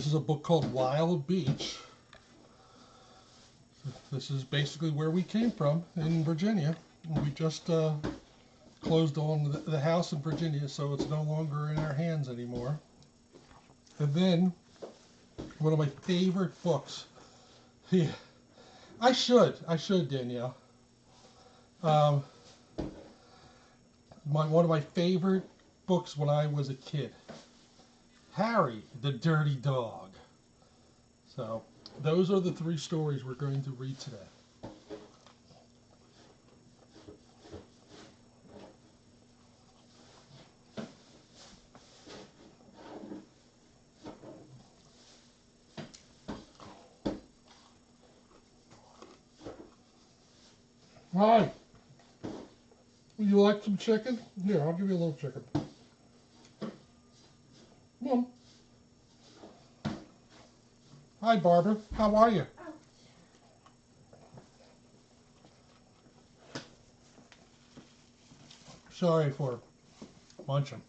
This is a book called Wild Beach. This is basically where we came from in Virginia. We just closed on the house in Virginia, so it's no longer in our hands anymore. And then, one of my favorite books. Yeah, I should, Danielle. One of my favorite books when I was a kid. Harry, the Dirty Dog. So, those are the 3 stories we're going to read today. Hi. Would you like some chicken? Here, I'll give you a little chicken. Come on. Hi, Barbara. How are you? Sorry for munching.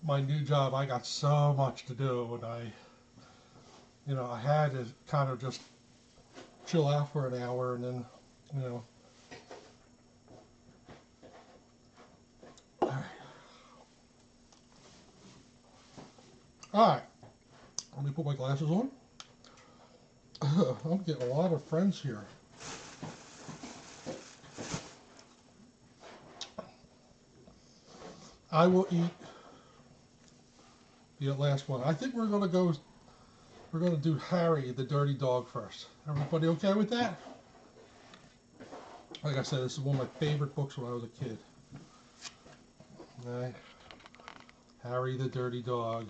My new job, I got so much to do, and I had to kind of just chill out for an hour, and then, All right. Let me put my glasses on. I'm getting a lot of friends here. I will eat the last one. I think we're going to do Harry, the Dirty Dog first. Everybody okay with that? Like I said, this is one of my favorite books when I was a kid. All right. Harry, the Dirty Dog.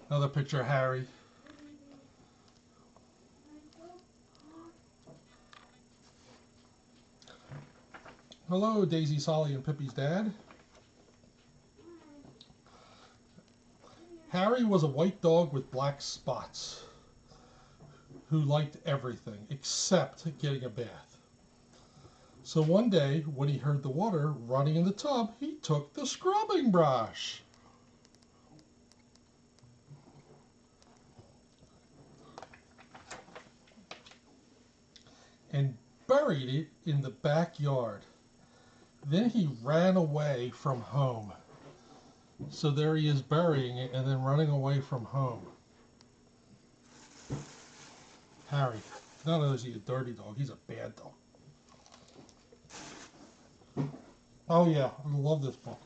Another picture of Harry. Hello, Daisy, Solly, and Pippi's dad. Harry was a white dog with black spots who liked everything except getting a bath. So one day, when he heard the water running in the tub, he took the scrubbing brush. And buried it in the backyard. Then he ran away from home. So there he is burying it and then running away from home. Harry. Not only is he a dirty dog, he's a bad dog. Oh yeah, I love this book.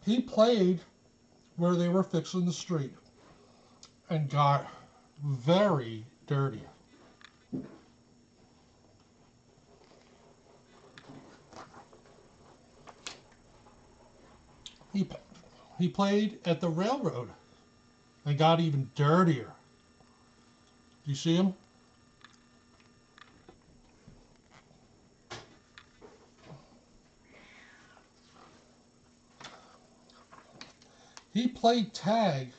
He played where they were fixing the street and got very dirty. He played at the railroad and got even dirtier. Do you see him? He played tag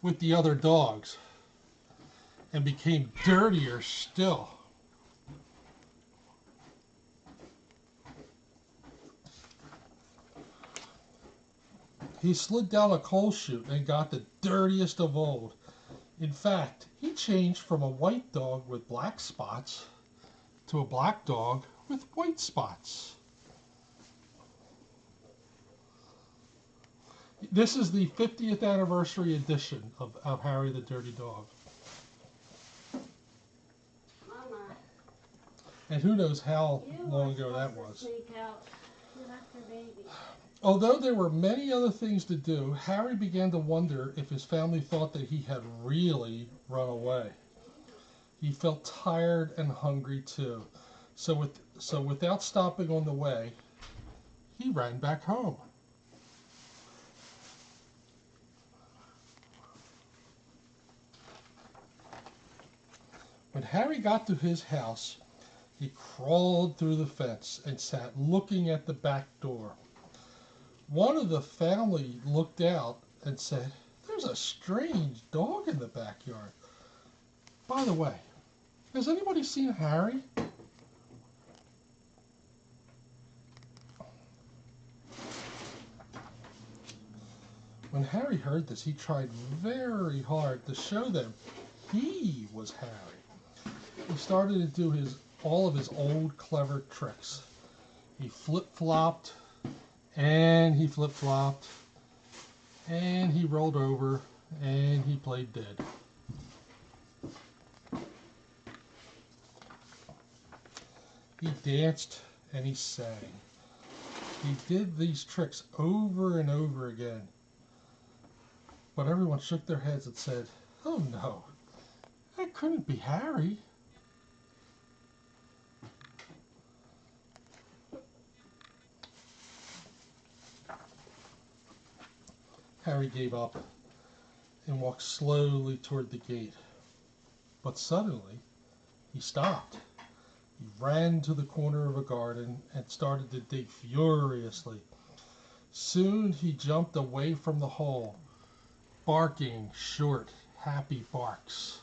with the other dogs and became dirtier still. He slid down a coal chute and got the dirtiest of old. In fact, he changed from a white dog with black spots to a black dog with white spots. This is the 50th anniversary edition of Harry the Dirty Dog. Mama. And who knows how long ago that was. Although there were many other things to do, Harry began to wonder if his family thought that he had really run away. He felt tired and hungry too. So without stopping on the way, he ran back home. When Harry got to his house, he crawled through the fence and sat looking at the back door. One of the family looked out and said, "There's a strange dog in the backyard. By the way, Has anybody seen Harry? When Harry heard this, he tried very hard to show them he was Harry. He started to do all of his old clever tricks. He flip-flopped, and he flip-flopped, and he rolled over, and he played dead. He danced and he sang. He did these tricks over and over again. But everyone shook their heads and said, "Oh no, that couldn't be Harry." Harry gave up and walked slowly toward the gate. But suddenly, he stopped. He ran to the corner of a garden and started to dig furiously. Soon he jumped away from the hole, barking short, happy barks.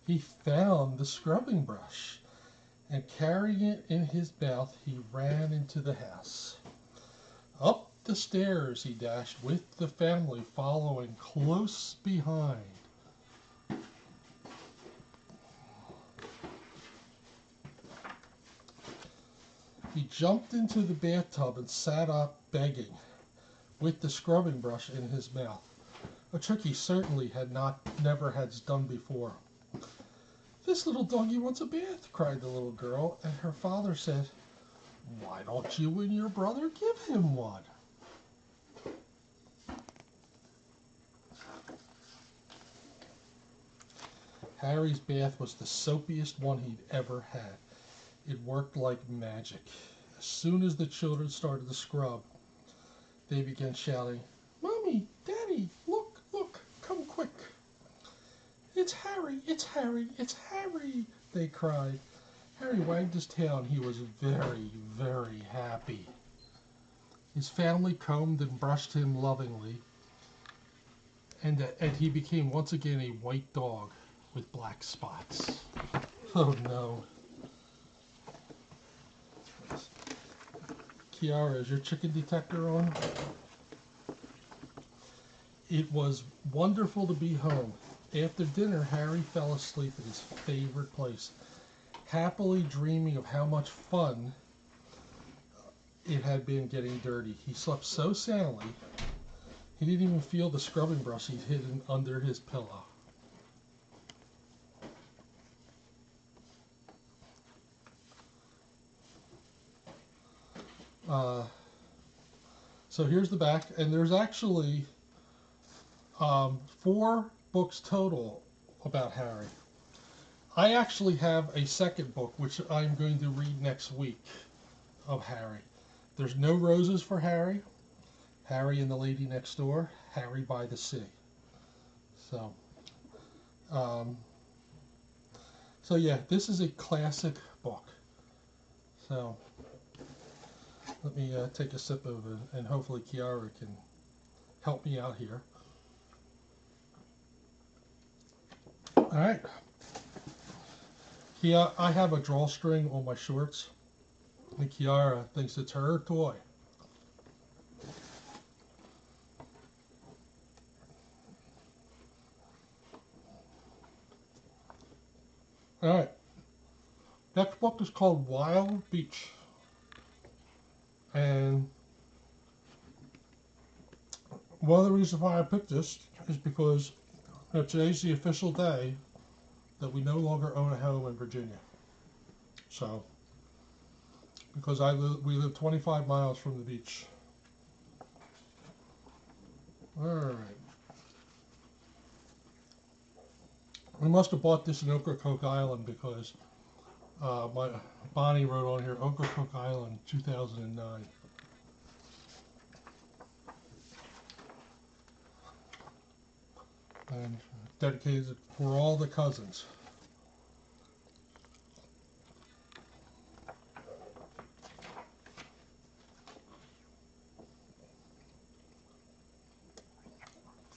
He found the scrubbing brush, and carrying it in his mouth, he ran into the house. Up the stairs he dashed, with the family following close behind. He jumped into the bathtub and sat up begging, with the scrubbing brush in his mouth, a trick he certainly never had done before. "This little doggy wants a bath," cried the little girl, and her father said, "Why don't you and your brother give him one?" Harry's bath was the soapiest one he'd ever had. It worked like magic. As soon as the children started to scrub, they began shouting, "Mommy, Daddy, look, look, come quick." "It's Harry, it's Harry, it's Harry," they cried. Harry wagged his tail and he was very, very happy. His family combed and brushed him lovingly, and he became once again a white dog with black spots. Oh no. Kiara, is your chicken detector on? It was wonderful to be home. After dinner, Harry fell asleep at his favorite place, happily dreaming of how much fun it had been getting dirty. He slept so soundly, he didn't even feel the scrubbing brush he'd hidden under his pillow. So here's the back, and there's actually 4 books total about Harry. I actually have a second book, which I'm going to read next week, of Harry. There's no roses for Harry, Harry and the Lady Next Door, Harry by the Sea. So yeah, this is a classic book. So let me take a sip of it, and hopefully Kiara can help me out here. All right. I have a drawstring on my shorts, and Kiara thinks it's her toy. All right. Next book is called Wild Beach. And one of the reasons why I picked this is because today's the official day that we no longer own a home in Virginia. So, because we live 25 miles from the beach. All right. We must have bought this in Ocracoke Island because Bonnie wrote on here, Ocracoke Island, 2009. And dedicated for all the cousins.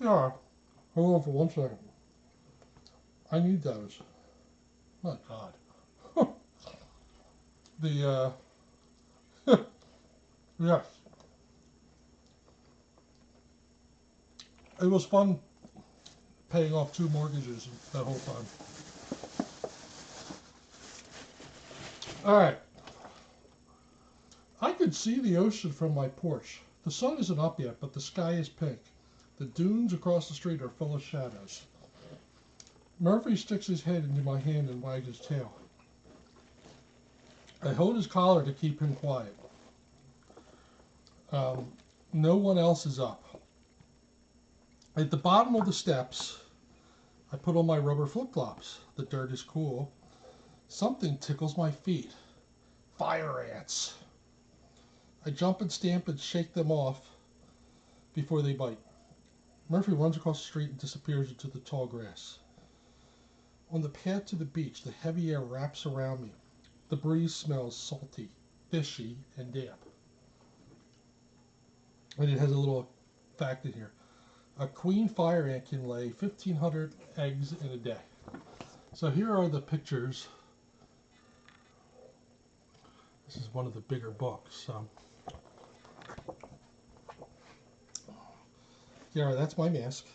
Yeah. Hold on for 1 second. I need those. My God. The, yes. It was fun paying off 2 mortgages that whole time. All right. I could see the ocean from my porch. The sun isn't up yet, but the sky is pink. The dunes across the street are full of shadows. Murphy sticks his head into my hand and wags his tail. I hold his collar to keep him quiet. No one else is up. At the bottom of the steps, I put on my rubber flip-flops. The dirt is cool. Something tickles my feet. Fire ants. I jump and stamp and shake them off before they bite. Murphy runs across the street and disappears into the tall grass. On the path to the beach, the heavy air wraps around me. The breeze smells salty, fishy, and damp. And it has a little fact in here. A queen fire ant can lay 1,500 eggs in a day. So here are the pictures. This is one of the bigger books. Yeah, that's my mask.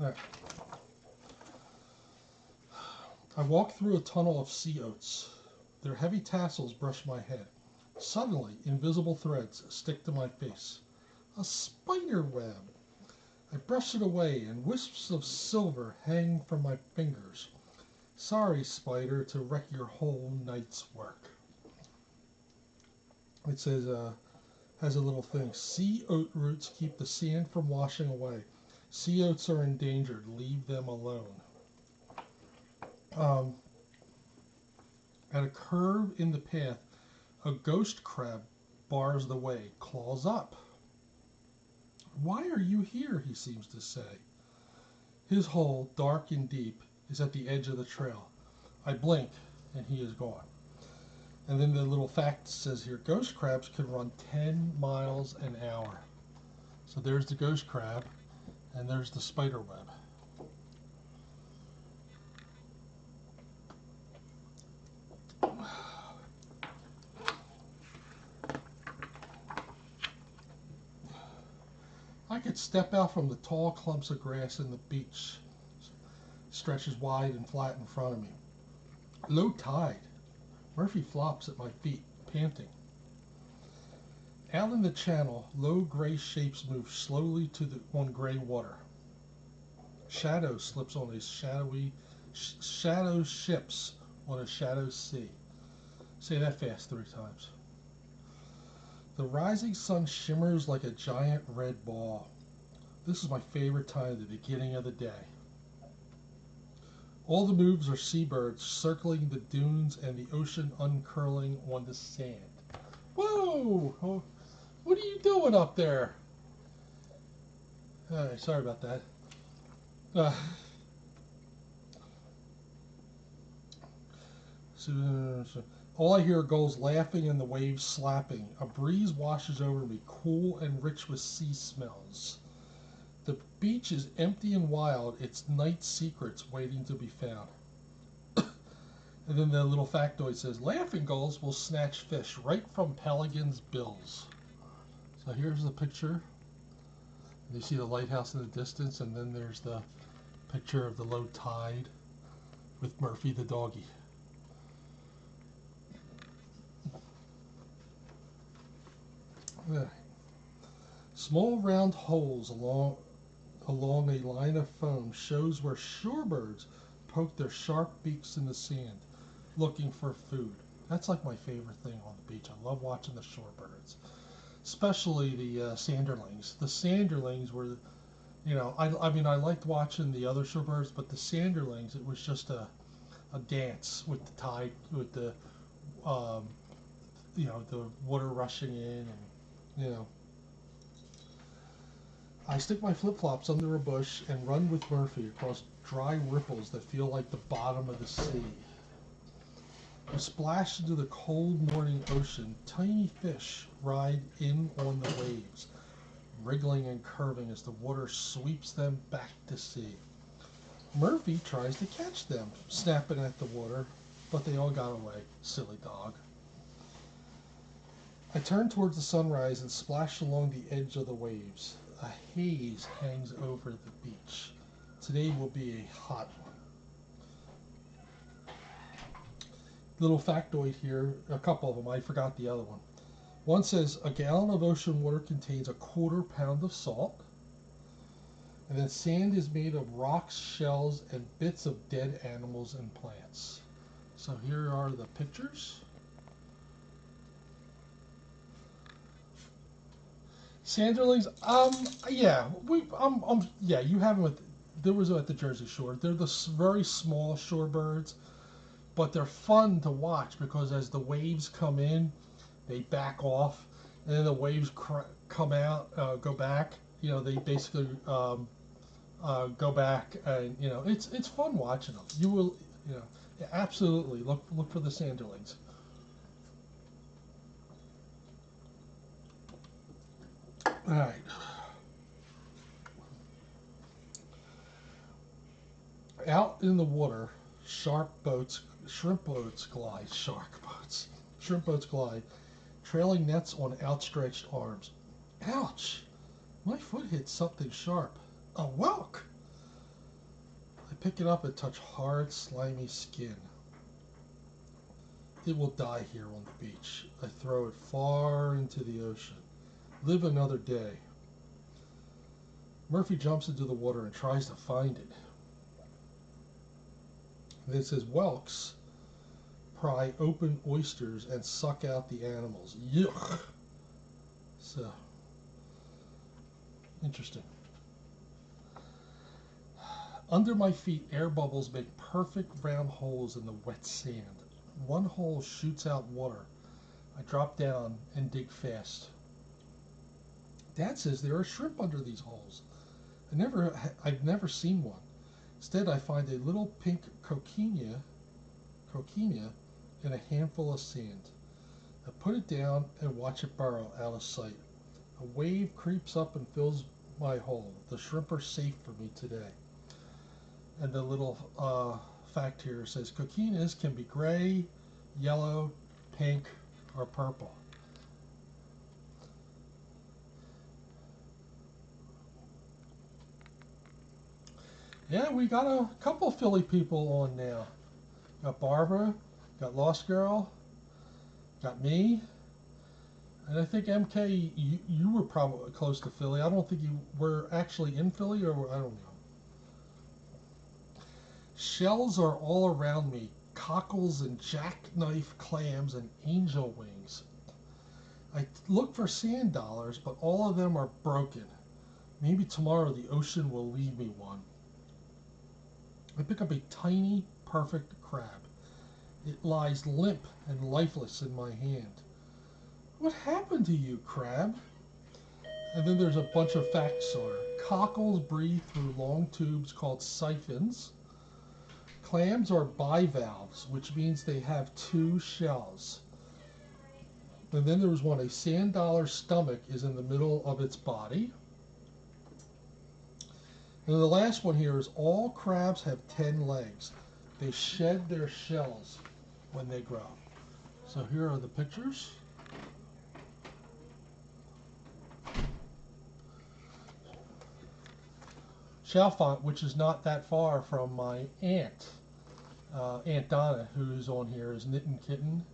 All right. I walk through a tunnel of sea oats. Their heavy tassels brush my head. Suddenly, invisible threads stick to my face. A spider web. I brush it away, and wisps of silver hang from my fingers. Sorry, spider, to wreck your whole night's work. It says, has a little thing. Sea oat roots keep the sand from washing away. Sea oats are endangered. Leave them alone. At a curve in the path, a ghost crab bars the way, claws up. Why are you here, he seems to say. His hole, dark and deep, is at the edge of the trail. I blink, and he is gone. And then the little fact says here, ghost crabs can run 10 miles an hour. So there's the ghost crab, and there's the spider web. I could step out from the tall clumps of grass in the beach. Stretches wide and flat in front of me. Low tide. Murphy flops at my feet, panting. Out in the channel, low gray shapes move slowly on gray water. Shadow slips on a shadow ships on a shadow sea. Say that fast 3 times. The rising sun shimmers like a giant red ball. This is my favorite time, the beginning of the day. All the moves are seabirds circling the dunes and the ocean uncurling on the sand. Whoa! Oh, what are you doing up there? All right, sorry about that. All I hear are gulls laughing and the waves slapping. A breeze washes over me, cool and rich with sea smells. The beach is empty and wild, its night secrets waiting to be found. And then the little factoid says, laughing gulls will snatch fish right from pelicans' bills. So here's the picture. You see the lighthouse in the distance, and then there's the picture of the low tide with Murphy the doggy. Small round holes along a line of foam shows where shorebirds poke their sharp beaks in the sand, looking for food. That's like my favorite thing on the beach. I love watching the shorebirds, especially the sanderlings. The sanderlings were, I mean, I liked watching the other shorebirds, but the sanderlings, it was just a dance with the tide, with the, the water rushing in, and, I stick my flip-flops under a bush and run with Murphy across dry ripples that feel like the bottom of the sea. We splash into the cold morning ocean. Tiny fish ride in on the waves. wriggling and curving as the water sweeps them back to sea. Murphy tries to catch them, snapping at the water, but they all got away. Silly dog. I turn towards the sunrise and splash along the edge of the waves. A haze hangs over the beach. Today will be a hot one. Little factoid here, a couple of them, I forgot the other one. One says a gallon of ocean water contains a 1/4 pound of salt. And then sand is made of rocks, shells, and bits of dead animals and plants. So here are the pictures. Sanderlings, yeah, yeah, you have them there was at the Jersey Shore. They're the very small shorebirds, but they're fun to watch because as the waves come in, they back off, and then the waves come out, go back. You know, they basically go back, and you know, it's fun watching them. You will, you know, yeah, absolutely look for the Sanderlings. All right. Out in the water, shrimp boats glide, trailing nets on outstretched arms. Ouch! My foot hit something sharp. A whelk! I pick it up and touch hard, slimy skin. It will die here on the beach. I throw it far into the ocean. Live another day. Murphy jumps into the water and tries to find it. And it says whelks pry open oysters and suck out the animals. Yuck! So, interesting. Under my feet, air bubbles make perfect round holes in the wet sand. One hole shoots out water. I drop down and dig fast. Dad says there are shrimp under these holes. I've never seen one. Instead, I find a little pink coquina in a handful of sand. I put it down and watch it burrow out of sight. A wave creeps up and fills my hole. The shrimp are safe for me today. And the little fact here says coquinas can be gray, yellow, pink, or purple. Yeah, we got a couple Philly people on now. Got Barbara, got Lost Girl, got me, and I think MK, you were probably close to Philly. I don't think you were actually in Philly, or I don't know. Shells are all around me, cockles and jackknife clams and angel wings. I look for sand dollars, but all of them are broken. Maybe tomorrow the ocean will leave me one. I pick up a tiny, perfect crab. It lies limp and lifeless in my hand. What happened to you, crab? And then there's a bunch of facts on her. Cockles breathe through long tubes called siphons. Clams are bivalves, which means they have 2 shells. And then there was one, a sand dollar stomach is in the middle of its body. And the last one here is all crabs have 10 legs. They shed their shells when they grow. So here are the pictures. Chalfont, which is not that far from my aunt, Aunt Donna, who's on here, is Knitting Kitten.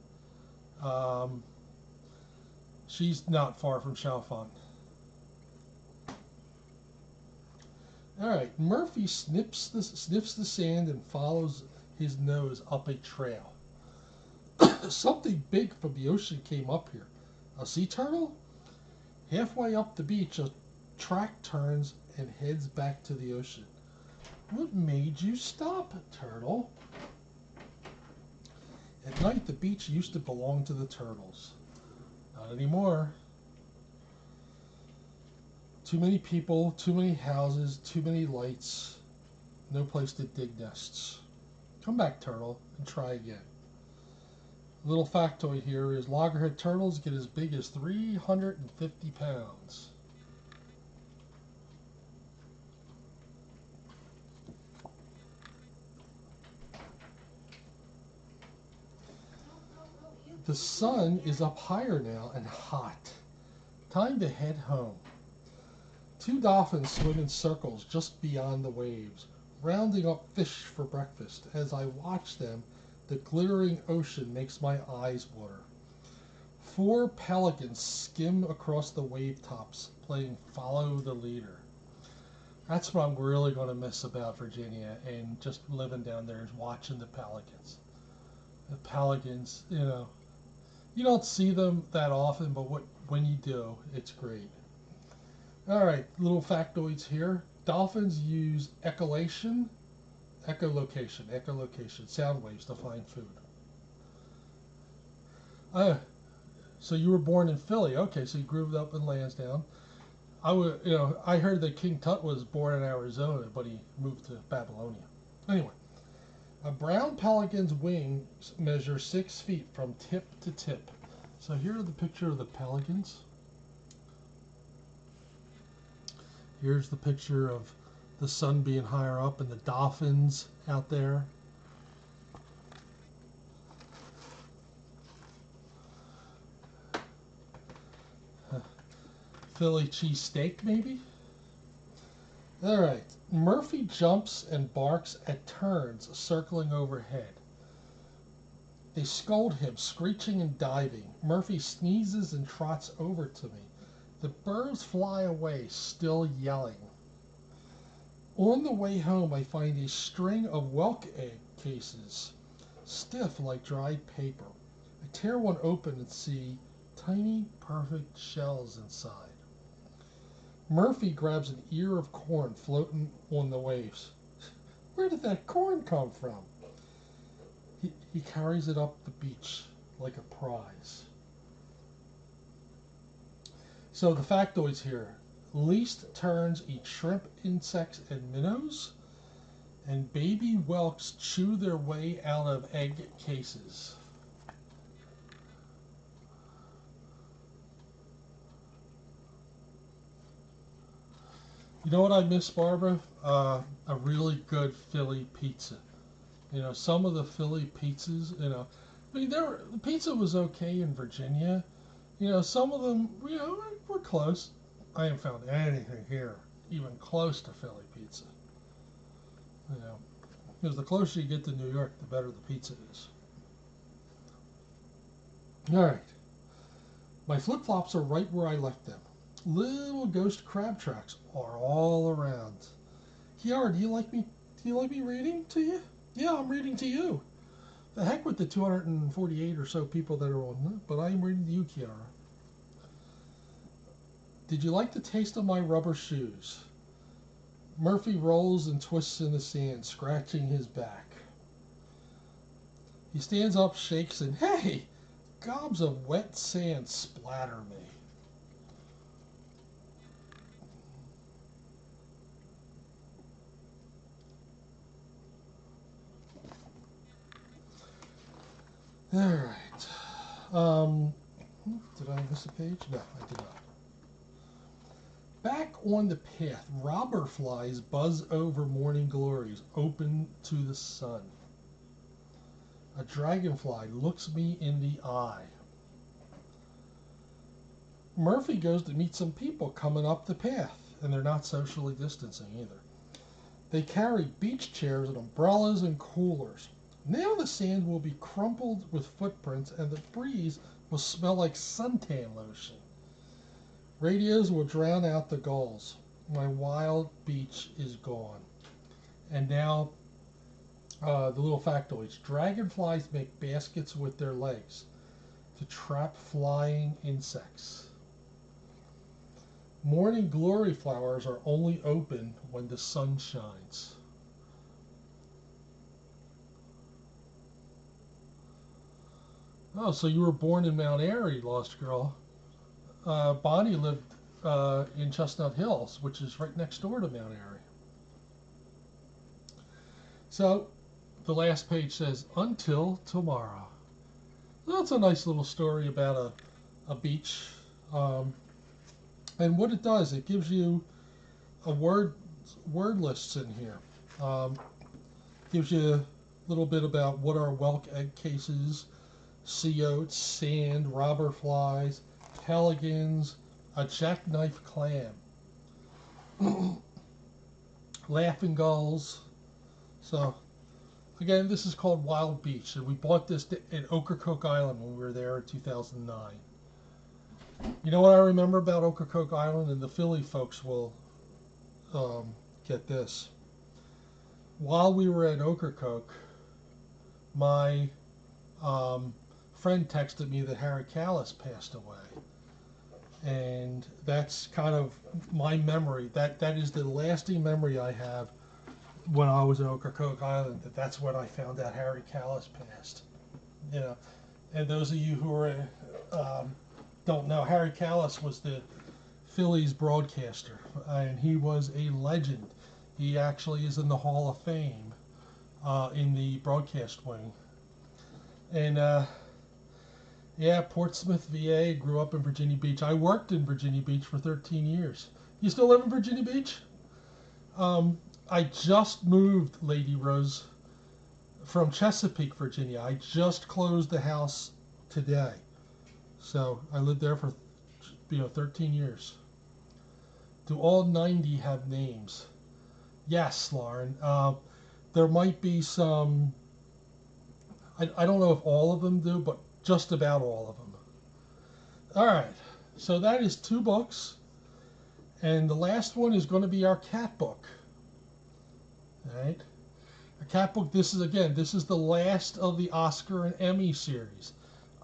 She's not far from Chalfont. All right, Murphy sniffs the sand and follows his nose up a trail. Something big from the ocean came up here. A sea turtle? Halfway up the beach, a track turns and heads back to the ocean. What made you stop, turtle? At night, the beach used to belong to the turtles. Not anymore. Too many people, too many houses, too many lights, no place to dig nests. Come back, turtle, and try again. A little factoid here is loggerhead turtles get as big as 350 pounds. The sun is up higher now and hot. Time to head home. Two dolphins swim in circles just beyond the waves, rounding up fish for breakfast. As I watch them, the glittering ocean makes my eyes water. Four pelicans skim across the wave tops, playing follow the leader. That's what I'm really going to miss about Virginia and just living down there is watching the pelicans. The pelicans, you don't see them that often, but when you do, it's great. All right, little factoids here. Dolphins use echolocation, sound waves to find food. So you were born in Philly. Okay, so you grew up in Lansdowne. I heard that King Tut was born in Arizona, but he moved to Babylonia. Anyway, a brown pelican's wings measure 6 feet from tip to tip. So here are the picture of the pelicans. Here's the picture of the sun being higher up and the dolphins out there. Philly cheesesteak, maybe? All right. Murphy jumps and barks at terns circling overhead. They scold him, screeching and diving. Murphy sneezes and trots over to me. The birds fly away, still yelling. On the way home, I find a string of whelk egg cases, stiff like dried paper. I tear one open and see tiny, perfect shells inside. Murphy grabs an ear of corn floating on the waves. Where did that corn come from? He carries it up the beach like a prize. So the factoids here. Least terns eat shrimp, insects, and minnows. And baby whelks chew their way out of egg cases. You know what I miss, Barbara? A really good Philly pizza. Some of the Philly pizzas, the pizza was okay in Virginia. Some of them, were close. I haven't found anything here even close to Philly pizza. Because the closer you get to New York, the better the pizza is. All right. My flip-flops are right where I left them. Little ghost crab tracks are all around. Kiara, do you like me reading to you? Yeah, I'm reading to you. The heck with the 248 or so people that are on, but I'm reading to you, Kiara. Did you like the taste of my rubber shoes? Murphy rolls and twists in the sand, scratching his back. He stands up, shakes, and hey, gobs of wet sand splatter me. All right. Did I miss a page? No, I did not. Back on the path, robber flies buzz over morning glories, open to the sun. A dragonfly looks me in the eye. Murphy goes to meet some people coming up the path, and they're not socially distancing either. They carry beach chairs and umbrellas and coolers. Now the sand will be crumpled with footprints, and the breeze will smell like suntan lotion. Radios will drown out the gulls. My wild beach is gone. And now, the little factoids. Dragonflies make baskets with their legs to trap flying insects. Morning glory flowers are only open when the sun shines. Oh, so you were born in Mount Airy, Lost Girl. Bonnie lived in Chestnut Hills, which is right next door to Mount Airy. So the last page says, until tomorrow. That's a nice little story about a beach. And what it does, it gives you a word lists in here. Gives you a little bit about what are whelk egg cases, sea oats, sand, robber flies, pelicans, a jackknife clam, laughing gulls. So again, this is called Wild Beach, and we bought this at Ocracoke Island when we were there in 2009. You know what I remember about Ocracoke Island, and the Philly folks will get this. While we were at Ocracoke, my friend texted me that Harry Callis passed away. And that's kind of my memory. That is the lasting memory I have when I was in Ocracoke Island. That's when I found out Harry Callis passed. You know, and those of you who are don't know, Harry Callis was the Phillies broadcaster, and he was a legend. He actually is in the Hall of Fame in the broadcast wing. And yeah, Portsmouth, VA. Grew up in Virginia Beach. I worked in Virginia Beach for 13 years. You still live in Virginia Beach? I just moved, Lady Rose, from Chesapeake, Virginia. I just closed the house today. So I lived there for 13 years. Do all 90 have names? Yes, Lauren. There might be some, I don't know if all of them do, but just about all of them. All right, so that is 2 books, and the last one is going to be our cat book. All right, a cat book. This is the last of the Oscar and Emmy series.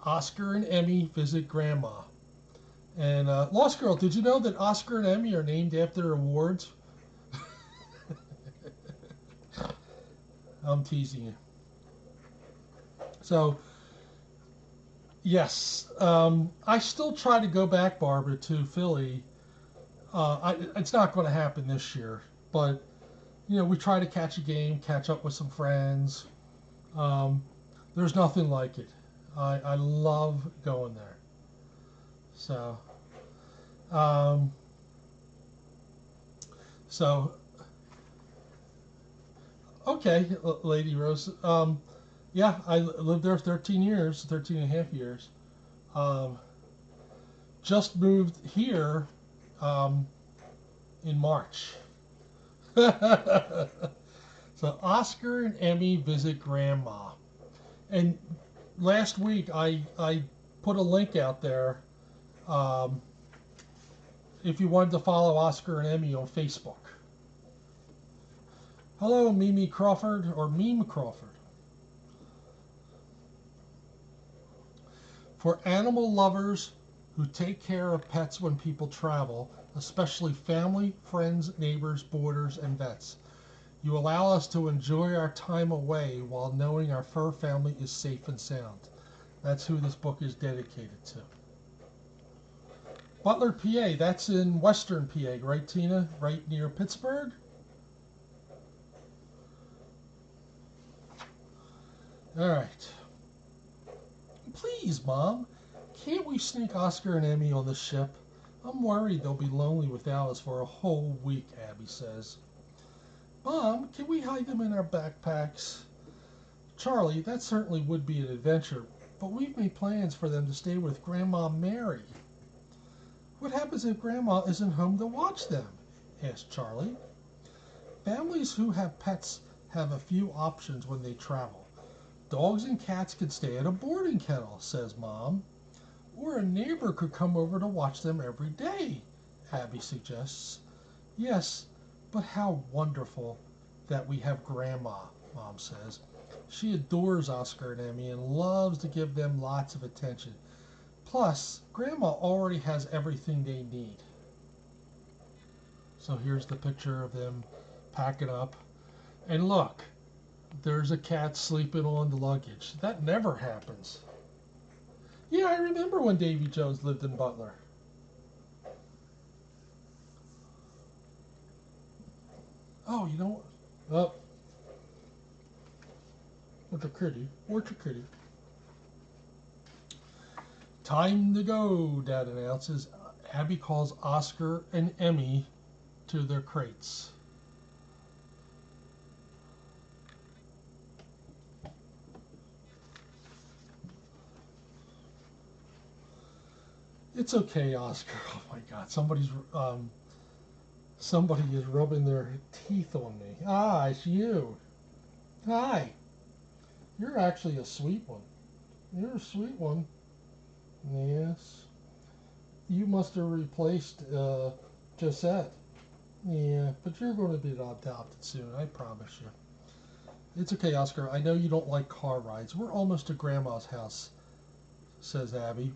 Oscar and Emmy Visit Grandma. And Lost Girl, did you know that Oscar and Emmy are named after awards? I'm teasing you. So, yes, I still try to go back, Barbara, to Philly. It's not going to happen this year, but we try to catch a game, catch up with some friends. There's nothing like it. I love going there. So, okay, Lady Rose. Yeah, I lived there 13 and a half years. Just moved here in March. So Oscar and Emmy Visit Grandma. And last week I put a link out there if you wanted to follow Oscar and Emmy on Facebook. Hello, Mimi Crawford, or Meme Crawford. For animal lovers who take care of pets when people travel, especially family, friends, neighbors, boarders, and vets, you allow us to enjoy our time away while knowing our fur family is safe and sound. That's who this book is dedicated to. Butler, PA, that's in Western PA, right, Tina? Right near Pittsburgh? All right. Please, Mom, can't we sneak Oscar and Emmy on the ship? I'm worried they'll be lonely without us for a whole week, Abby says. Mom, can we hide them in our backpacks? Charlie, that certainly would be an adventure, but we've made plans for them to stay with Grandma Mary. What happens if Grandma isn't home to watch them? Asked Charlie. Families who have pets have a few options when they travel. Dogs and cats could stay at a boarding kennel, says Mom. Or a neighbor could come over to watch them every day, Abby suggests. Yes, but how wonderful that we have Grandma, Mom says. She adores Oscar and Emmy and loves to give them lots of attention. Plus, Grandma already has everything they need. So here's the picture of them packing up. And look, there's a cat sleeping on the luggage. That never happens. Yeah, I remember when Davy Jones lived in Butler. Oh, you know what? Oh. What's a kitty? What's a kitty? Time to go, Dad announces. Abby calls Oscar and Emmy to their crates. It's okay, Oscar. Oh my God, somebody is rubbing their teeth on me. Ah, it's you. Hi. You're actually a sweet one. You're a sweet one. Yes. You must have replaced Josette. Yeah, but you're going to be adopted soon, I promise you. It's okay, Oscar. I know you don't like car rides. We're almost to Grandma's house, says Abby.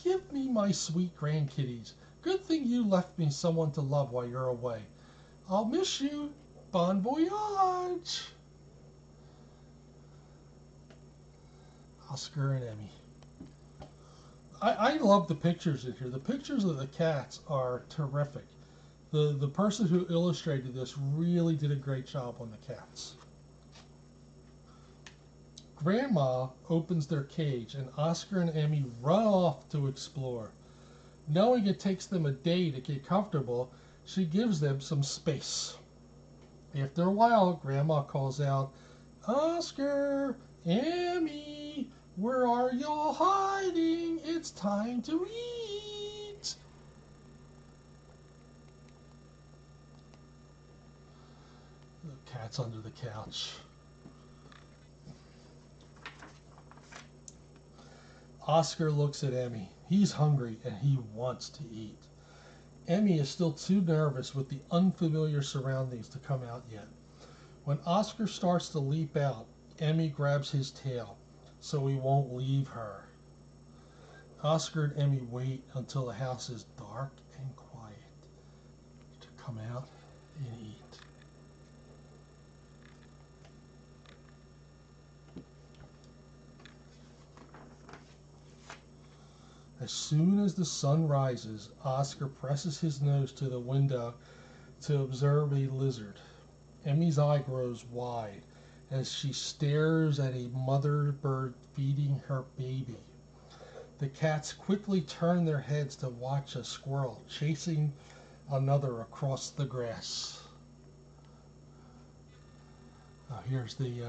Give me my sweet grandkitties. Good thing you left me someone to love while you're away. I'll miss you. Bon voyage. Oscar and Emmy. I love the pictures in here. The pictures of the cats are terrific. The person who illustrated this really did a great job on the cats. Grandma opens their cage and Oscar and Emmy run off to explore. Knowing it takes them a day to get comfortable, she gives them some space. After a while, Grandma calls out, Oscar, Emmy, where are y'all hiding? It's time to eat. The cat's under the couch. Oscar looks at Emmy. He's hungry and he wants to eat. Emmy is still too nervous with the unfamiliar surroundings to come out yet. When Oscar starts to leap out, Emmy grabs his tail so he won't leave her. Oscar and Emmy wait until the house is dark and quiet to come out and eat. As soon as the sun rises, Oscar presses his nose to the window to observe a lizard. Emmy's eye grows wide as she stares at a mother bird feeding her baby. The cats quickly turn their heads to watch a squirrel chasing another across the grass. Oh, here's the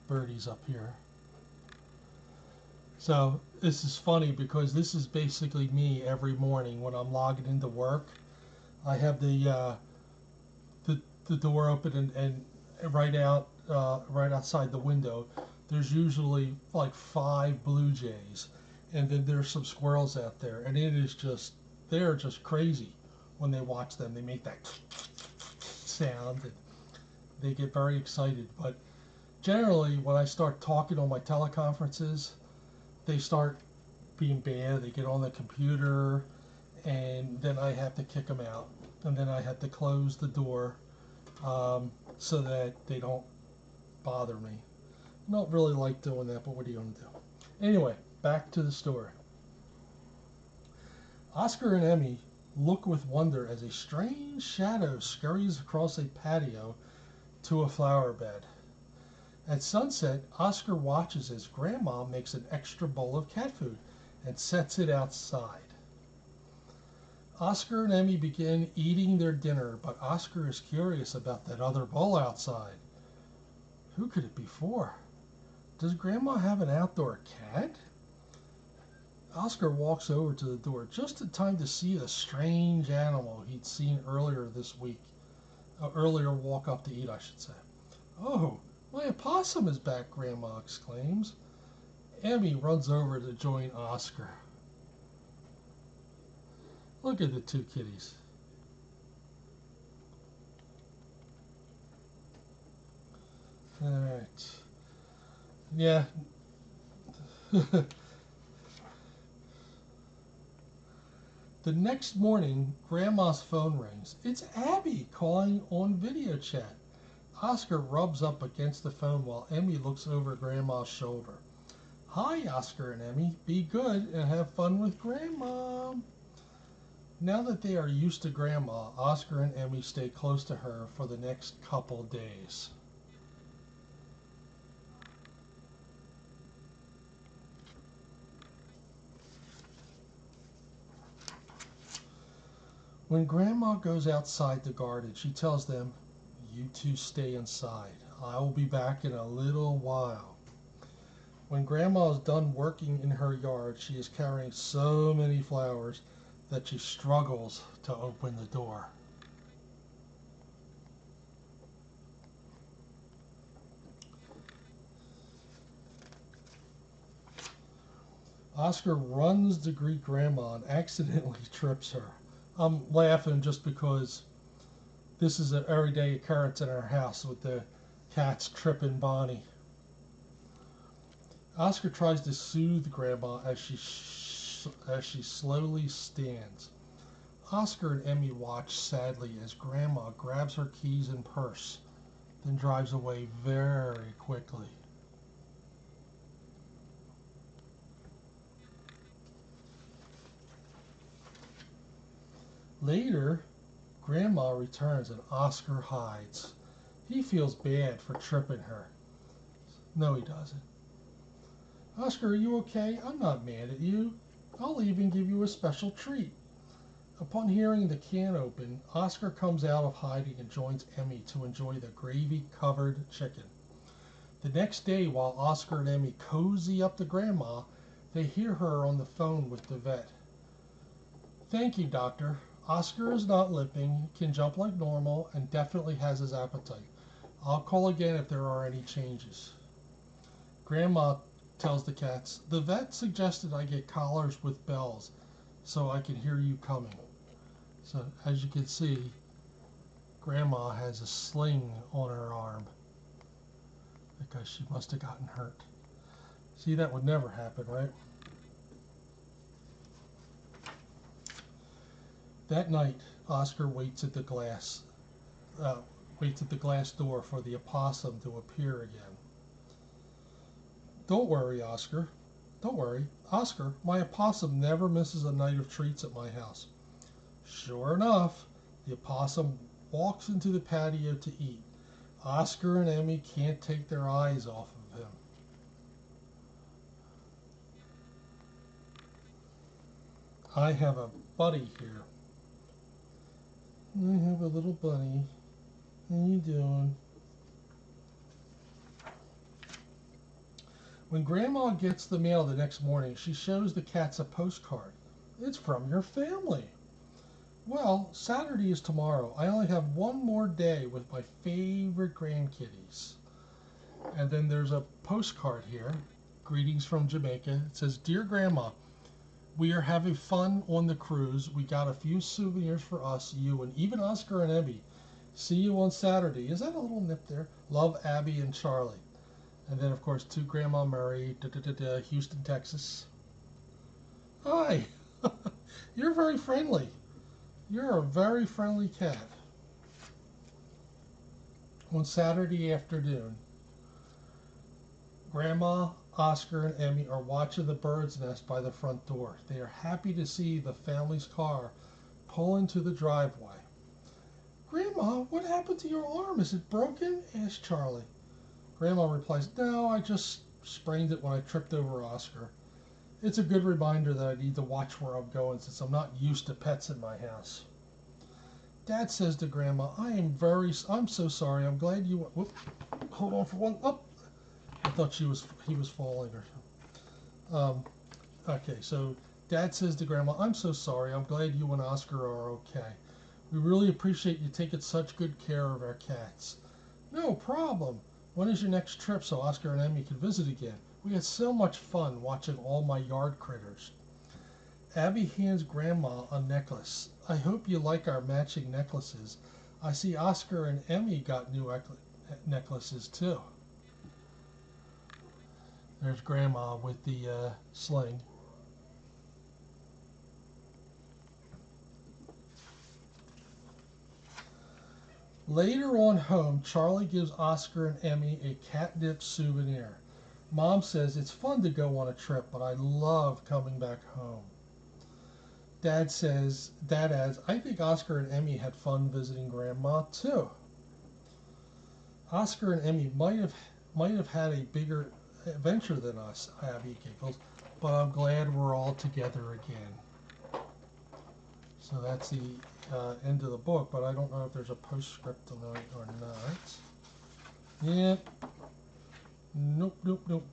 birdies up here. So this is funny because this is basically me every morning when I'm logging into work. I have the door open and right outside the window. There's usually like 5 blue jays, and then there's some squirrels out there, and they're just crazy when they watch them. They make that sound and they get very excited. But generally, when I start talking on my teleconferences, they start being bad. They get on the computer, and then I have to kick them out, and then I have to close the door so that they don't bother me. I don't really like doing that, but what are you going to do? Anyway, back to the story. Oscar and Emmy look with wonder as a strange shadow scurries across a patio to a flower bed. At sunset, Oscar watches as Grandma makes an extra bowl of cat food and sets it outside. Oscar and Emmy begin eating their dinner, but Oscar is curious about that other bowl outside. Who could it be for? Does Grandma have an outdoor cat? Oscar walks over to the door just in time to see the strange animal he'd seen earlier this week. Earlier walk up to eat, I should say. Oh, my opossum is back, Grandma exclaims. Emmy runs over to join Oscar. Look at the two kitties. All right. Yeah. The next morning, Grandma's phone rings. It's Abby calling on video chat. Oscar rubs up against the phone while Emmy looks over Grandma's shoulder. Hi, Oscar and Emmy. Be good and have fun with Grandma. Now that they are used to Grandma, Oscar and Emmy stay close to her for the next couple days. When Grandma goes outside the garden, she tells them, "You two stay inside. I will be back in a little while." When Grandma is done working in her yard, she is carrying so many flowers that she struggles to open the door. Oscar runs to greet Grandma and accidentally trips her. I'm laughing just because this is an everyday occurrence in our house with the cats tripping Bonnie. Oscar tries to soothe Grandma as she slowly stands. Oscar and Emmy watch sadly as Grandma grabs her keys and purse, then drives away very quickly. Later, Grandma returns and Oscar hides. He feels bad for tripping her. No, he doesn't. Oscar, are you okay? I'm not mad at you. I'll even give you a special treat. Upon hearing the can open, Oscar comes out of hiding and joins Emmy to enjoy the gravy-covered chicken. The next day, while Oscar and Emmy cozy up to Grandma, they hear her on the phone with the vet. Thank you, Doctor. Oscar is not limping, can jump like normal, and definitely has his appetite. I'll call again if there are any changes. Grandma tells the cats, the vet suggested I get collars with bells so I can hear you coming. So as you can see, Grandma has a sling on her arm because she must have gotten hurt. See, that would never happen, right? That night, Oscar waits at the glass door for the opossum to appear again. Don't worry, Oscar. Don't worry. Oscar, my opossum never misses a night of treats at my house. Sure enough, the opossum walks into the patio to eat. Oscar and Emmy can't take their eyes off of him. I have a buddy here. I have a little bunny. How you doing? When Grandma gets the mail the next morning, she shows the cats a postcard. It's from your family. Well, Saturday is tomorrow. I only have one more day with my favorite grandkitties. And then there's a postcard here. Greetings from Jamaica. It says, Dear Grandma, we are having fun on the cruise. We got a few souvenirs for us, you, and even Oscar and Emmy. See you on Saturday. Is that a little nip there? Love, Abby and Charlie. And then, of course, to Grandma Murray, Houston, Texas. Hi. You're very friendly. You're a very friendly cat. On Saturday afternoon, Grandma, Oscar, and Emmy are watching the bird's nest by the front door. They are happy to see the family's car pull into the driveway. Grandma, what happened to your arm? Is it broken? Asked Charlie. Grandma replies, No, I just sprained it when I tripped over Oscar. It's a good reminder that I need to watch where I'm going since I'm not used to pets in my house. Dad says to Grandma, I'm so sorry. I'm glad you went. Whoop, hold on for one. Oh, I thought he was falling or something. Okay, so Dad says to Grandma, I'm so sorry. I'm glad you and Oscar are okay. We really appreciate you taking such good care of our cats. No problem. When is your next trip so Oscar and Emmy can visit again? We had so much fun watching all my yard critters. Abby hands Grandma a necklace. I hope you like our matching necklaces. I see Oscar and Emmy got new necklaces too. There's Grandma with the sling. Later on home, Charlie gives Oscar and Emmy a catnip souvenir. Mom says it's fun to go on a trip, but I love coming back home. Dad adds, I think Oscar and Emmy had fun visiting Grandma too. Oscar and Emmy might have had a bigger adventure than us, Abby giggles, but I'm glad we're all together again. So that's the end of the book, but I don't know if there's a postscript on it or not. Yep. Nope.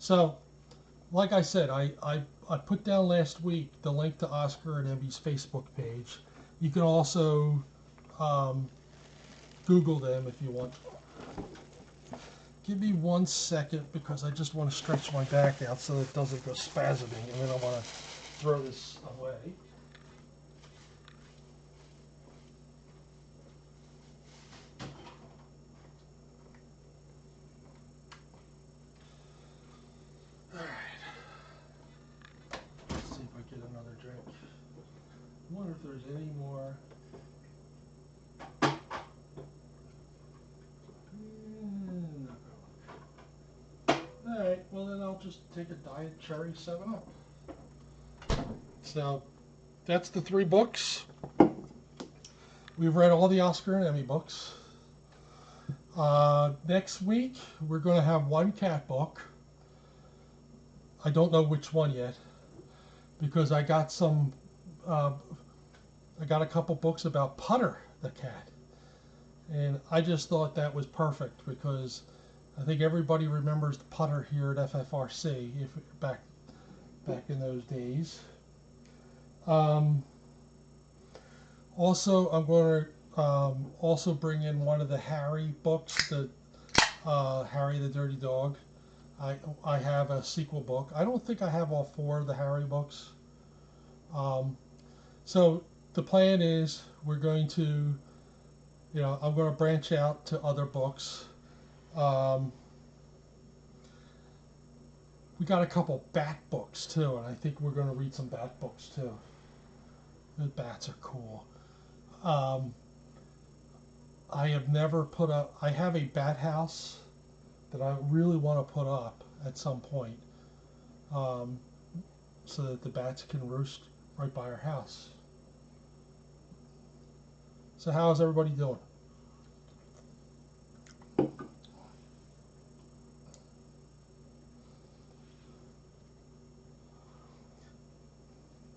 So, like I said, I put down last week the link to Oscar and Emmy's Facebook page. You can also Google them if you want. Give me 1 second because I just want to stretch my back out so it doesn't go spasming, and then I want to throw this away. All right. Let's see if I get another drink. I wonder if there's any more. All right. Well, then I'll just take a Diet Cherry 7-Up. So that's the 3 books. We've read all the Oscar and Emmy books. Next week, we're going to have 1 cat book. I don't know which one yet because I got a couple books about Putter the cat. And I just thought that was perfect because I think everybody remembers the Putter here at FFRC back in those days. Also, I'm going to also bring in one of the Harry books, the Harry the Dirty Dog. I have a sequel book. I don't think I have all 4 of the Harry books. So the plan is we're going to, I'm going to branch out to other books. We got a couple bat books too, and I think we're going to read some bat books too. The bats are cool. I have never put up. I have a bat house that I really want to put up at some point, so that the bats can roost right by our house. So how's everybody doing?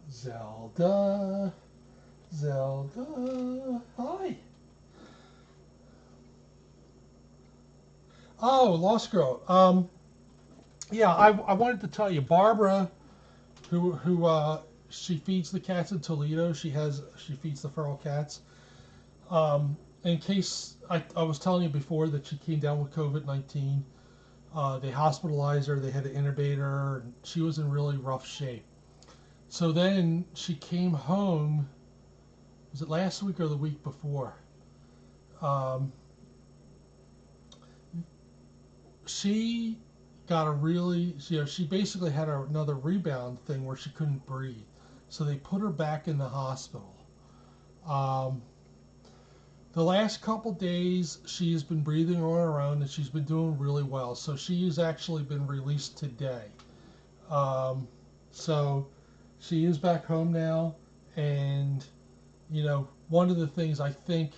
Zelda, hi. Oh, Lost Girl. Yeah, I wanted to tell you, Barbara, who she feeds the cats in Toledo. She feeds the feral cats. In case I was telling you before that she came down with COVID-19, they hospitalized her. They had to intubate her, and she was in really rough shape. So then she came home. Was it last week or the week before? She got a really, she basically had another rebound thing where she couldn't breathe. So they put her back in the hospital. The last couple days, she has been breathing on her own, and she's been doing really well. So she has actually been released today. So she is back home now, and one of the things I think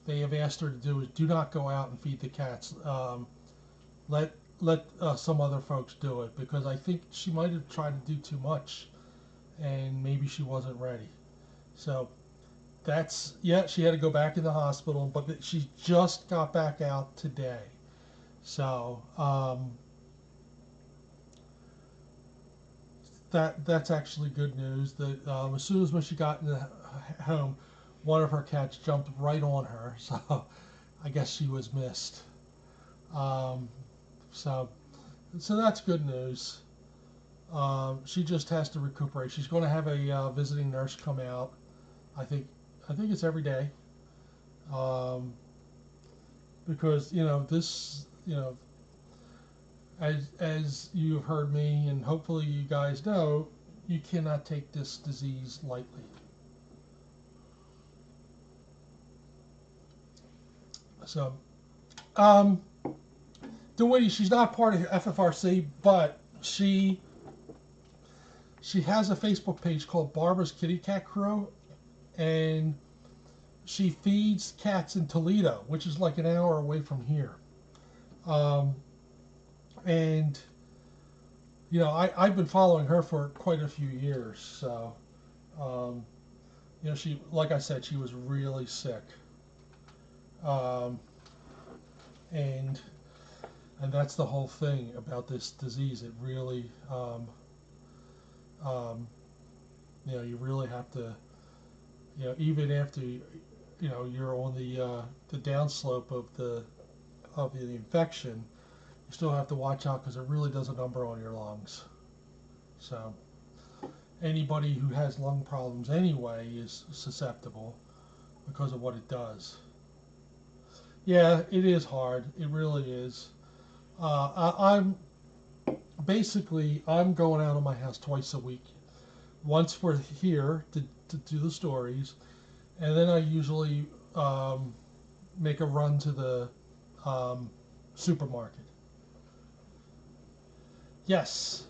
they have asked her to do is do not go out and feed the cats. Let some other folks do it, because I think she might have tried to do too much, and maybe she wasn't ready. So she had to go back in the hospital, but she just got back out today. So that's actually good news. That as soon as when she got in the home, one of her cats jumped right on her, so I guess she was missed. So that's good news. She just has to recuperate. She's going to have a visiting nurse come out. I think it's every day. Because this, as you've heard me, and hopefully you guys know, you cannot take this disease lightly. So, Dewey, she's not part of FFRC, but she has a Facebook page called Barbara's Kitty Cat Crew, and she feeds cats in Toledo, which is like an hour away from here. And I've been following her for quite a few years. So, she, like I said, she was really sick. And And that's the whole thing about this disease. It really, you really have to, even after you're on the downslope of the infection, you still have to watch out because it really does a number on your lungs. So anybody who has lung problems anyway is susceptible because of what it does. Yeah, it is hard. It really is. I'm going out of my house twice a week. Once for here to do the stories, and then I usually make a run to the supermarket. Yes,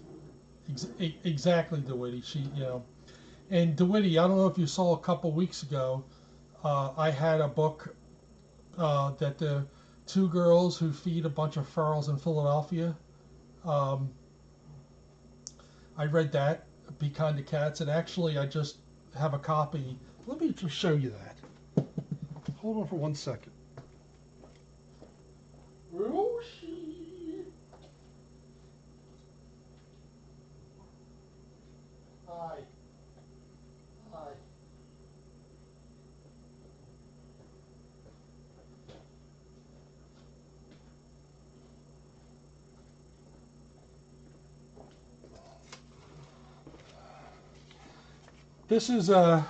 exactly, DeWitty. And DeWitty, I don't know if you saw a couple weeks ago, I had a book that the two girls who feed a bunch of ferals in Philadelphia. Um, I read that, Be Kind to Cats, and actually I just have a copy. Let me just show you that. Hold on for 1 second. Roshi. Hi. Hi. This is the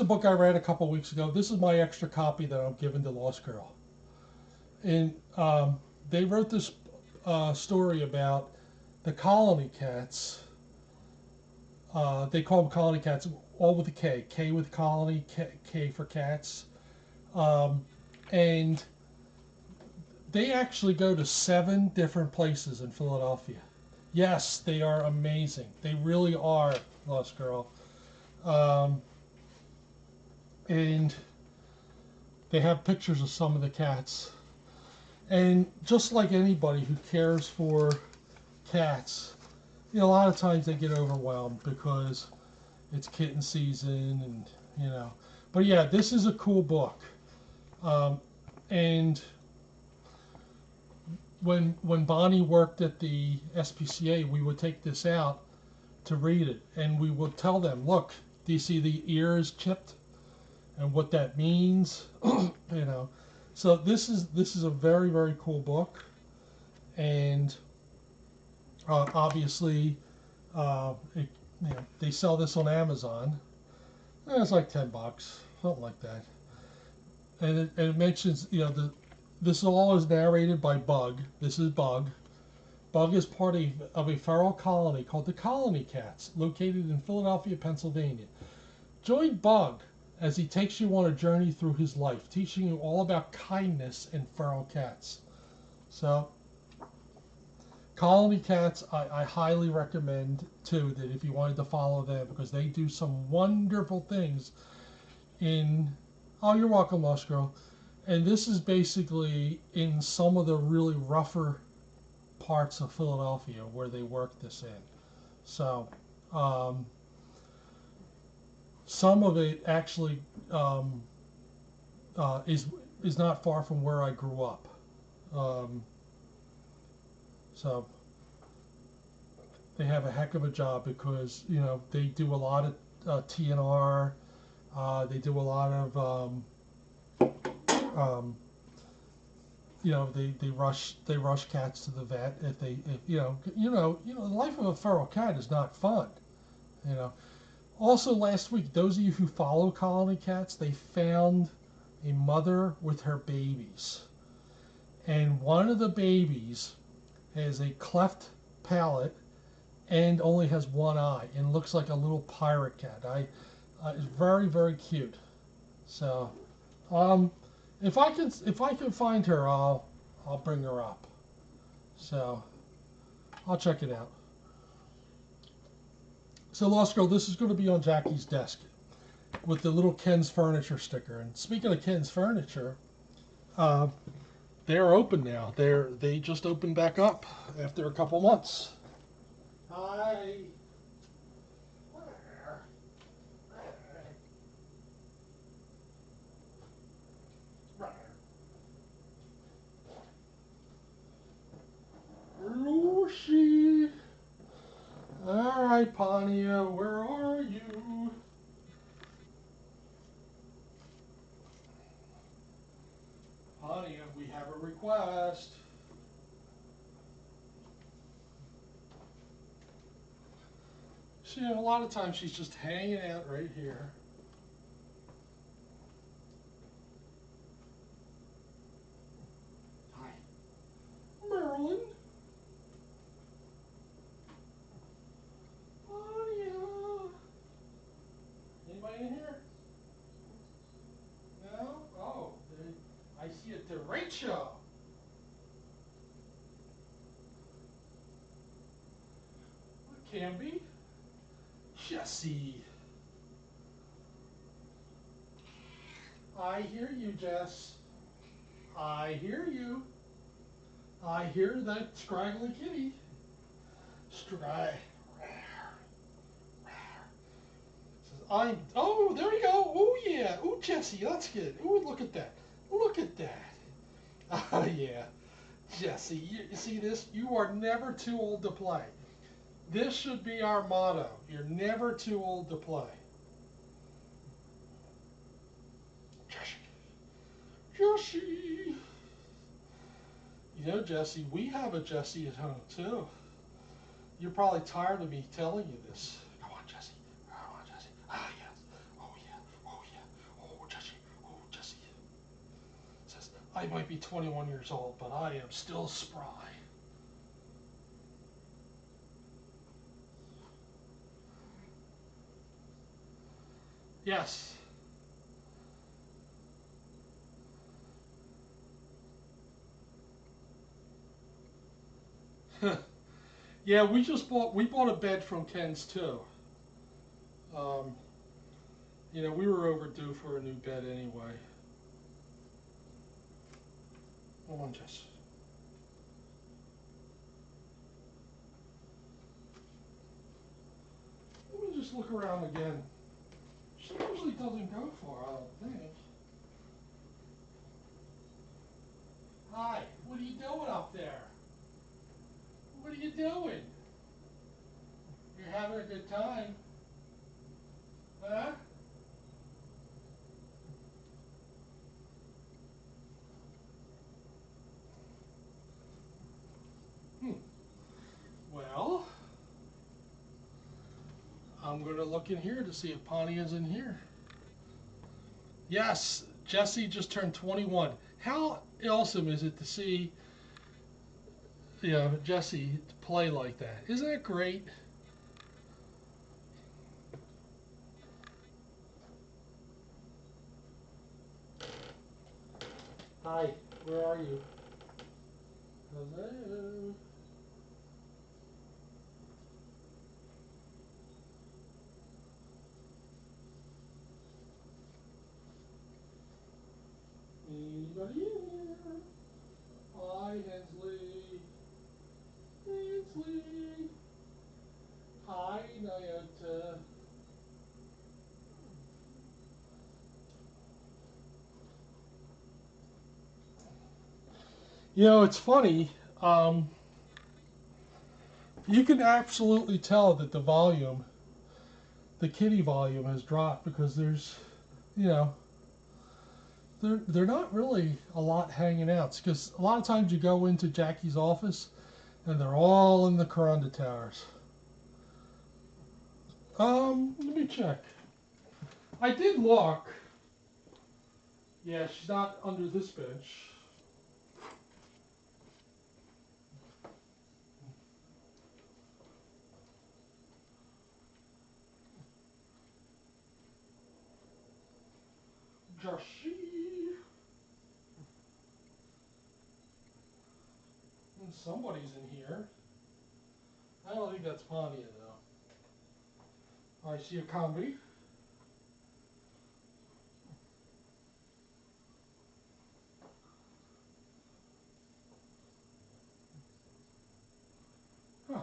book I read a couple weeks ago. This is my extra copy that I'm giving to Lost Girl. And they wrote this story about the colony cats. They call them colony cats, all with a K. K with colony, K for cats. And they actually go to 7 different places in Philadelphia. Yes, they are amazing. They really are, Lost Girl. And they have pictures of some of the cats. And just like anybody who cares for cats, a lot of times they get overwhelmed because it's kitten season, and But yeah, this is a cool book. And when Bonnie worked at the SPCA, we would take this out to read it, and we would tell them, look, do you see the ears chipped and what that means? So this is a very, very cool book, and obviously they sell this on Amazon. It's like $10, something like that. And it mentions this all is narrated by Bug. This is Bug. Bug is part of a feral colony called the Colony Cats, located in Philadelphia, Pennsylvania. Join Bug as he takes you on a journey through his life, teaching you all about kindness and feral cats. So, Colony Cats, I highly recommend, too, that if you wanted to follow them, because they do some wonderful things in... Oh, you're welcome, Lost Girl. And this is basically in some of the really rougher parts of Philadelphia where they work this in. So, some of it actually is not far from where I grew up. So they have a heck of a job because they do a lot of TNR. They do a lot of they rush cats to the vet if the life of a feral cat is not fun. Also, last week, those of you who follow colony cats, they found a mother with her babies, and one of the babies has a cleft palate and only has one eye and looks like a little pirate cat. It's very, very cute. So, if I can find her, I'll bring her up. So, I'll check it out. So, Lost Girl, this is going to be on Jackie's desk with the little Ken's Furniture sticker. And speaking of Ken's Furniture, they're open now. They just opened back up after a couple months. Hi. Hi, Ponyo, where are you? Ponyo, we have a request. See, a lot of times she's just hanging out right here. Hi. Merlin. Ponyo. Anybody in here? No? Oh, I see a derecho. It can be. Jessie. I hear you, Jess. I hear you. I hear that scraggly kitty. Oh, there you go. Oh, yeah. Oh, Jessie, that's good. Oh, look at that. Look at that. Oh, yeah. Jessie, you see this? You are never too old to play. This should be our motto. You're never too old to play. Jessie. Jessie. You know, Jessie, we have a Jessie at home, too. You're probably tired of me telling you this. Come on, Jessie. Come on, Jessie. Ah, yes. Oh, yeah. Oh, yeah. Oh, Jessie. Oh, Jessie. Says, I might be 21 years old, but I am still spry. Yes. Yeah, we bought a bed from Ken's too. Um, you know, we were overdue for a new bed anyway. Come on, Jess. Let me just look around again. She usually doesn't go far, I don't think. Hi, what are you doing up there? What are you doing? You're having a good time. Huh? Hmm. Well, I'm going to look in here to see if Pawnee is in here. Yes, Jessie just turned 21. How awesome is it to see, you know, Jessie play like that? Isn't that great? Hi, where are you? Hello. Anybody in here? Hi, Hensley. Hensley. Hi, Nyota. You know, it's funny. You can absolutely tell that the volume, the kitty volume, has dropped because there's, you know, they're not really a lot hanging out. Because a lot of times you go into Jackie's office and they're all in the Coranda Towers. Let me check. I did look. Yeah, she's not under this bench. Joshi. And somebody's in here. I don't think that's Pontia though. I see a combi. Huh.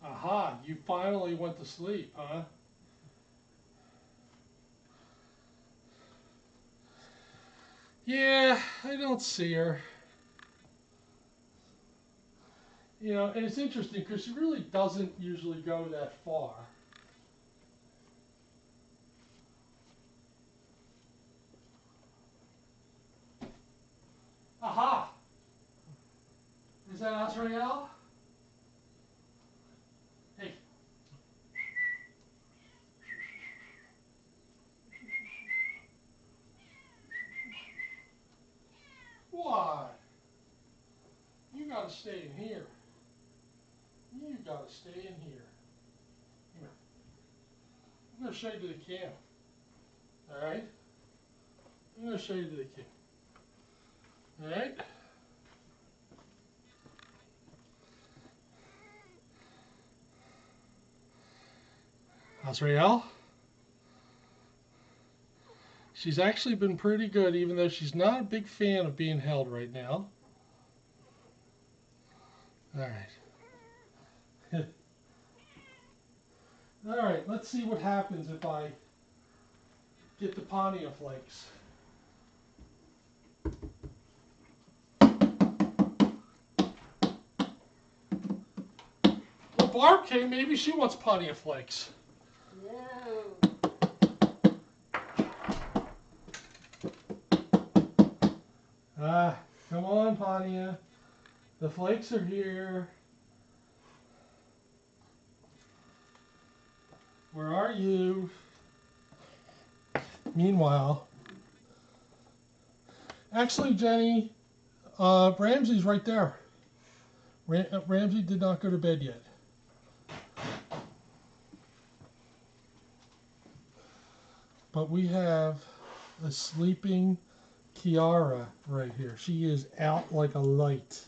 Aha, you finally went to sleep, huh? Yeah, I don't see her. You know, and it's interesting because she really doesn't usually go that far. Aha! Is that Azrael? Hey. What? You gotta stay in here. You gotta stay in here. Here. I'm gonna show you to the cam. Alright? I'm gonna show you to the cam. Alright? Azrael? She's actually been pretty good, even though she's not a big fan of being held right now. Alright. Alright, let's see what happens if I get the Pontiac flakes. Well, Barb came, maybe she wants Pontiac flakes. No. Come on, Pontiac. The flakes are here. Where are you? Meanwhile, actually, Jenny, Ramsey's right there. Ramsey did not go to bed yet. But we have a sleeping Kiara right here. She is out like a light.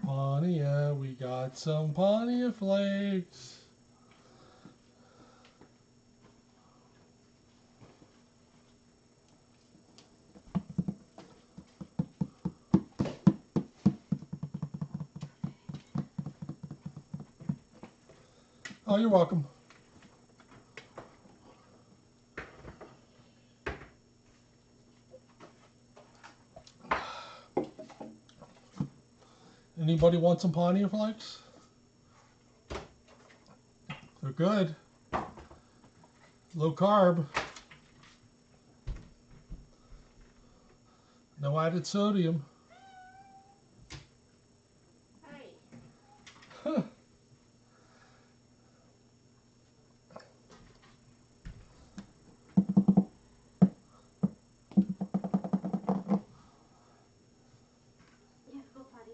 Pontiac, we got some Pontiac flakes. Oh, you're welcome. Anybody want some Pontiac flakes? They're good. Low carb. No added sodium. Hi. Huh. Yeah, go potty.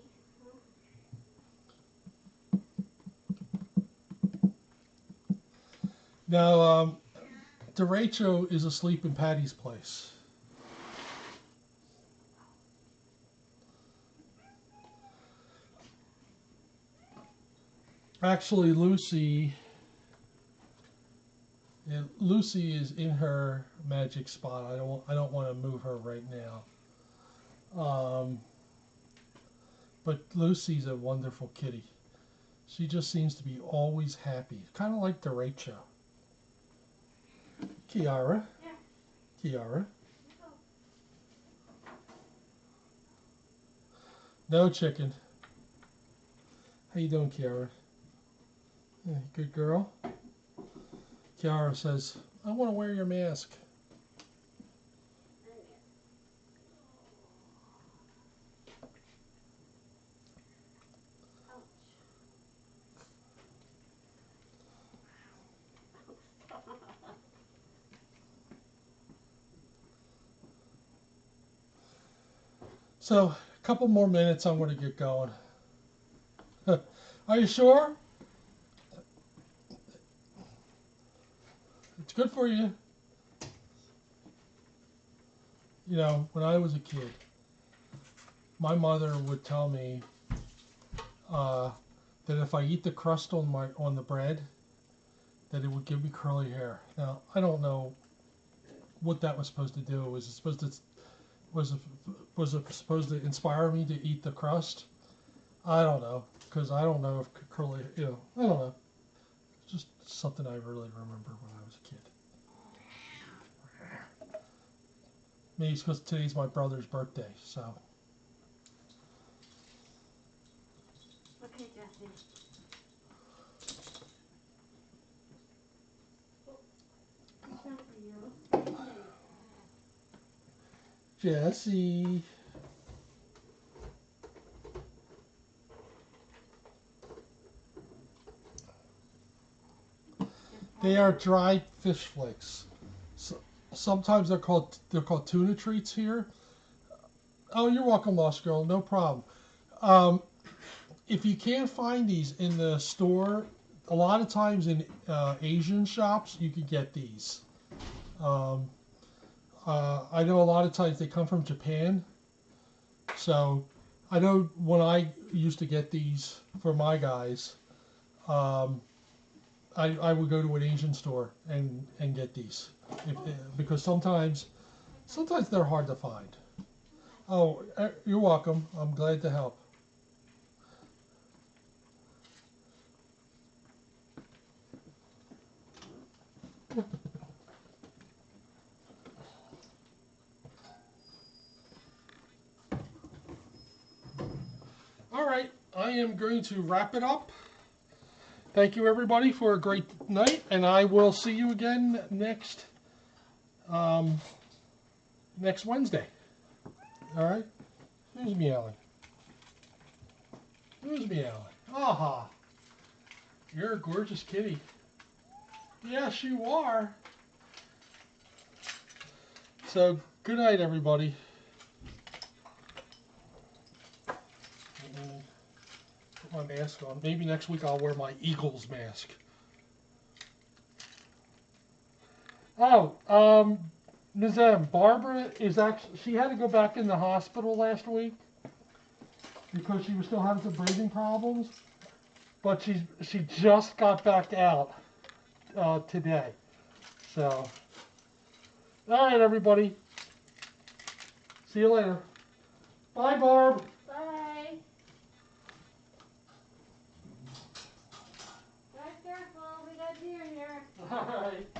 Now, Derecho is asleep in Patty's place. Actually, Lucy is in her magic spot. I don't want to move her right now. But Lucy's a wonderful kitty. She just seems to be always happy, kind of like Derecho. Kiara. Yeah. Kiara. No chicken. How you doing, Kiara? Yeah, good girl. Kiara says, I want to wear your mask. So, a couple more minutes, I'm going to get going. Are you sure? It's good for you. You know, when I was a kid, my mother would tell me that if I eat the crust on the bread, that it would give me curly hair. Now, I don't know what that was supposed to do. Was it supposed to inspire me to eat the crust? I don't know, because I don't know if curly, I don't know. Just something I really remember when I was a kid. Maybe it's because today's my brother's birthday, so. Okay, Jesse. It's time for you. Jesse. They are dried fish flakes. So, sometimes they're called tuna treats here. Oh, you're welcome, Lost Girl. No problem. If you can't find these in the store, a lot of times in Asian shops you can get these. I know a lot of times they come from Japan. So I know when I used to get these for my guys, I would go to an Asian store and get these because sometimes they're hard to find. Oh, you're welcome. I'm glad to help. All right, I am going to wrap it up. Thank you everybody for a great night, and I will see you again next Wednesday. All right. Who's meowing? Who's meowing? Aha! You're a gorgeous kitty. Yes, you are. So good night, everybody. Put my mask on. Maybe next week I'll wear my Eagles mask. Oh, Ms. M, Barbara is actually, she had to go back in the hospital last week because she was still having some breathing problems, but she just got back out today. So, all right, everybody. See you later. Bye, Barb. Bye. Drive careful. We got deer here. All right.